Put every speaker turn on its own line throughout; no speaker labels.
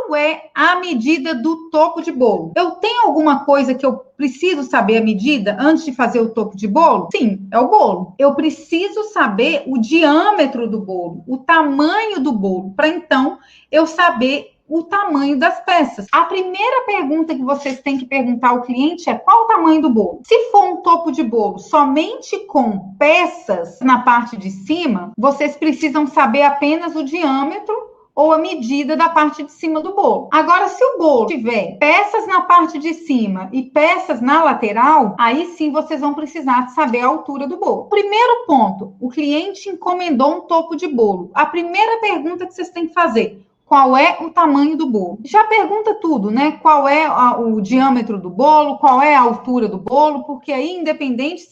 qual é a medida do topo de bolo? Eu tenho alguma coisa que eu preciso saber a medida antes de fazer o topo de bolo? Sim, é o bolo. Eu preciso saber o diâmetro do bolo, o tamanho do bolo, para então eu saber o tamanho das peças. A primeira pergunta que vocês têm que perguntar ao cliente é qual o tamanho do bolo? Se for um topo de bolo somente com peças na parte de cima, vocês precisam saber apenas o diâmetro ou a medida da parte de cima do bolo. Agora, se o bolo tiver peças na parte de cima e peças na lateral, aí sim vocês vão precisar saber a altura do bolo. Primeiro ponto, o cliente encomendou um topo de bolo. A primeira pergunta que vocês têm que fazer: qual é o tamanho do bolo? Já pergunta tudo, né? Qual é o diâmetro do bolo, qual é a altura do bolo, porque aí, independente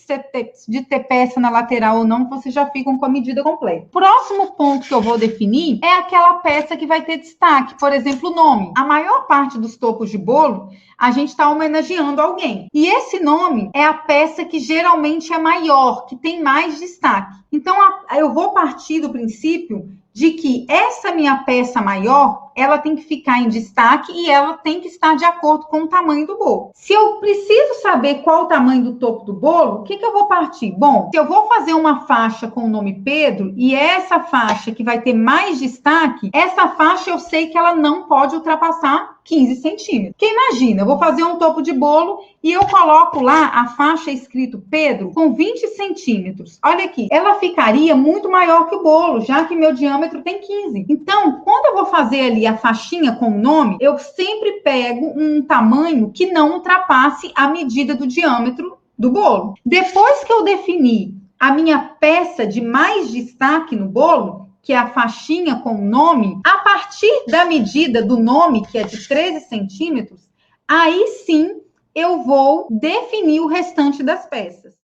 de ter peça na lateral ou não, vocês já ficam com a medida completa. Próximo ponto que eu vou definir é aquela peça que vai ter destaque, por exemplo, o nome. A maior parte dos topos de bolo, a gente está homenageando alguém. E esse nome é a peça que geralmente é maior, que tem mais destaque. Então, eu vou partir do princípio de que essa minha peça maior, ela tem que ficar em destaque e ela tem que estar de acordo com o tamanho do bolo. Se eu preciso saber qual o tamanho do topo do bolo, o que eu vou partir? Bom, se eu vou fazer uma faixa com o nome Pedro e essa faixa que vai ter mais destaque, essa faixa eu sei que ela não pode ultrapassar 15 centímetros. Porque imagina, eu vou fazer um topo de bolo e eu coloco lá a faixa escrito Pedro com 20 centímetros. Olha aqui, ela ficaria muito maior que o bolo, já que meu diâmetro tem 15. Então, quando eu vou fazer ali a faixinha com o nome, eu sempre pego um tamanho que não ultrapasse a medida do diâmetro do bolo. Depois que eu definir a minha peça de mais destaque no bolo, que é a faixinha com o nome, a partir da medida do nome, que é de 13 centímetros, aí sim eu vou definir o restante das peças.